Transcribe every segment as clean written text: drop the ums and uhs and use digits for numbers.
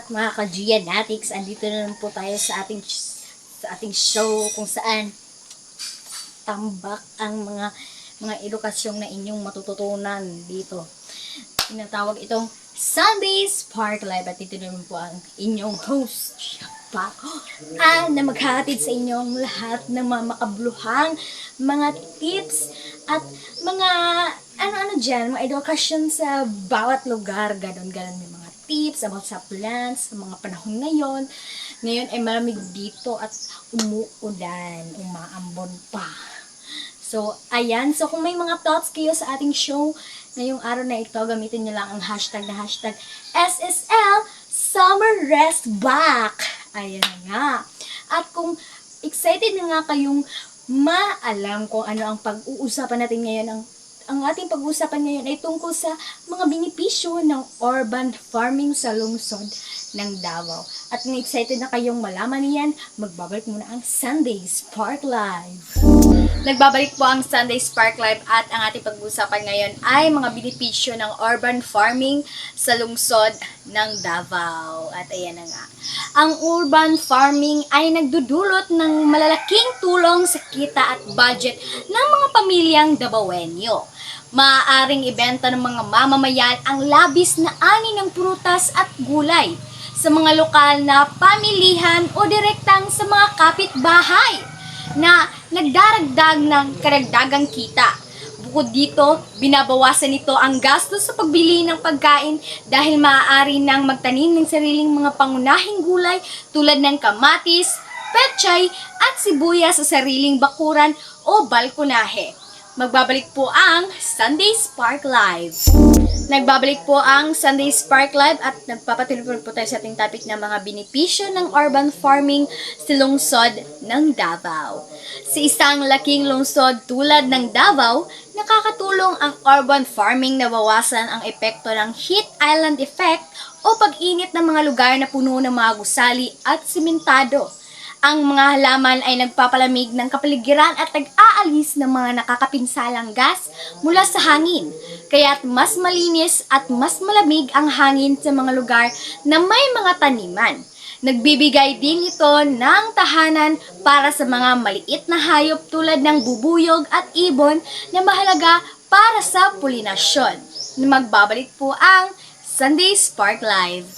lahat mga ka-Gianatics. Andito na naman po tayo sa ating show kung saan tambak ang mga edukasyon na inyong matututunan dito. Tinatawag itong Sunday Spark Live at ito naman po ang inyong host, Paco, na maghahatid sa inyong lahat ng mga makabuluhang mga tips at mga ano-ano dyan, mga edukasyon sa bawat lugar, ganon may mga tips about sa plants, sa mga panahon ngayon. Ngayon ay malamig dito at umuulan, umaambon pa. So, ayan. So, kung may mga thoughts kayo sa ating show, ngayong araw na ito, gamitin nyo lang ang hashtag na hashtag SSL Summer Rest Back. Ayan nga. At kung excited na nga kayong maalam kung ano ang pag-uusapan natin ngayon, ang ating pag-uusapan ngayon ay tungkol sa mga benepisyo ng urban farming sa lungsod ng Davao. At kung excited na kayong malaman niyan, magbabalik muna ang Sunday Spark Live. Nagbabalik po ang Sunday Spark Live at ang ating pag-uusapan ngayon ay mga benepisyo ng urban farming sa lungsod ng Davao. At ayan na nga. Ang urban farming ay nagdudulot ng malalaking tulong sa kita at budget ng mga pamilyang Davaoenyo. Maaaring ibenta ng mga mamamayan ang labis na ani ng prutas at gulay sa mga lokal na pamilihan o direktang sa mga kapitbahay na nagdaragdag ng karagdagang kita. Bukod dito, binabawasan nito ang gastos sa pagbili ng pagkain dahil maaari nang magtanim ng sariling mga pangunahing gulay tulad ng kamatis, pechay at sibuyas sa sariling bakuran o balkonahe. Magbabalik po ang Sunday Spark Live. Nagbabalik po ang Sunday Spark Live at nagpapatuloy po tayo sa ating topic na mga benepisyo ng urban farming sa lungsod ng Davao. Sa isang laking lungsod tulad ng Davao, nakakatulong ang urban farming na bawasan ang epekto ng heat island effect o pag-init ng mga lugar na puno ng mga gusali at simentado. Ang mga halaman ay nagpapalamig ng kapaligiran at nag-aalis ng mga nakakapinsalang gas mula sa hangin. Kaya't mas malinis at mas malamig ang hangin sa mga lugar na may mga taniman. Nagbibigay din ito ng tahanan para sa mga maliit na hayop tulad ng bubuyog at ibon na mahalaga para sa pulinasyon. Magbabalik po ang Sunday Spark Live.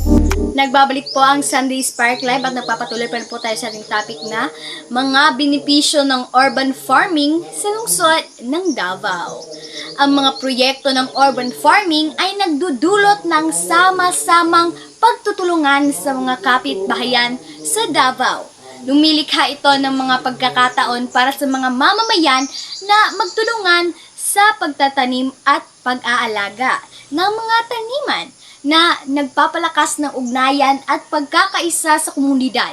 Nagbabalik po ang Sunday Spark Live at nagpapatuloy pa rin po tayo sa ating topic na mga benepisyo ng urban farming sa lungsod ng Davao. Ang mga proyekto ng urban farming ay nagdudulot ng sama-samang pagtutulungan sa mga kapitbahayan sa Davao. Lumilikha ito ng mga pagkakataon para sa mga mamamayan na magtulungan sa pagtatanim at pag-aalaga ng mga taniman na nagpapalakas ng ugnayan at pagkakaisa sa komunidad.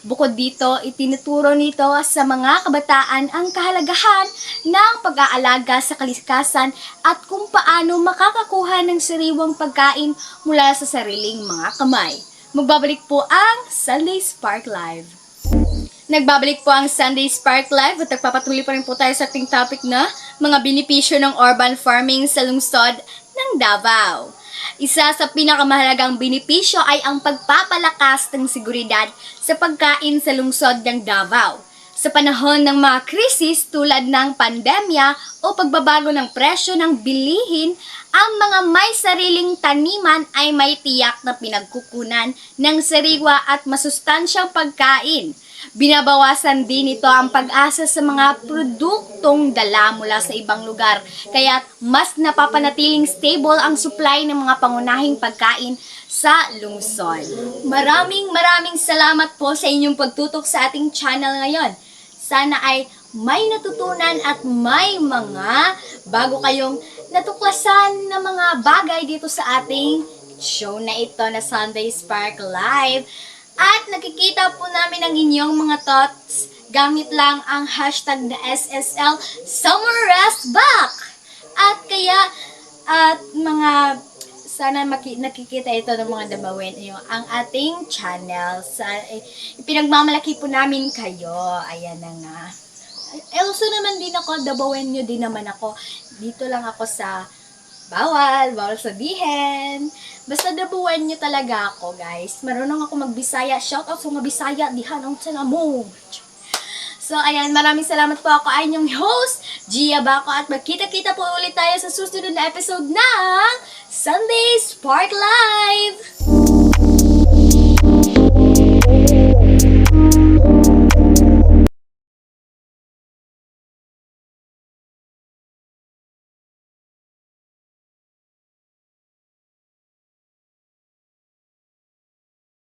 Bukod dito, itinuturo nito sa mga kabataan ang kahalagahan ng pag-aalaga sa kalikasan at kung paano makakakuha ng sariwang pagkain mula sa sariling mga kamay. Magbabalik po ang Sunday Spark Live. Nagbabalik po ang Sunday Spark Live at nagpapatuloy pa rin po tayo sa ating topic na mga benepisyo ng urban farming sa lungsod ng Davao. Isa sa pinakamahalagang benepisyo ay ang pagpapalakas ng seguridad sa pagkain sa lungsod ng Davao. Sa panahon ng mga krisis tulad ng pandemya o pagbabago ng presyo ng bilihin, ang mga may sariling taniman ay may tiyak na pinagkukunan ng sariwa at masustansyang pagkain. Binabawasan din ito ang pag-asa sa mga produktong dala mula sa ibang lugar, kaya mas napapanatiling stable ang supply ng mga pangunahing pagkain sa lungsod. Maraming salamat po sa inyong pagtutok sa ating channel ngayon. Sana ay may natutunan at may mga bago kayong natuklasan na mga bagay dito sa ating show na ito na Sunday Spark Live. At nakikita po namin ang inyong mga thoughts gamit lang ang hashtag na SSL Summer Rest Back. At kaya, sana nakikita ito ng mga Davaoenyo ang ating channel. Pinagmamalaki po namin kayo. Ayan na nga. Also naman din ako, Davaoenyo din naman ako. Dito lang ako sa Bawal sabihin. Basta dabuan nyo talaga ako, guys. Marunong ako magbisaya. Shoutout sa mga Bisaya, dihan ang mo. So, ayan, maraming salamat po. Ako ay inyong host, Gia Baco, at magkita-kita po ulit tayo sa susunod na episode ng Sunday Spark Live!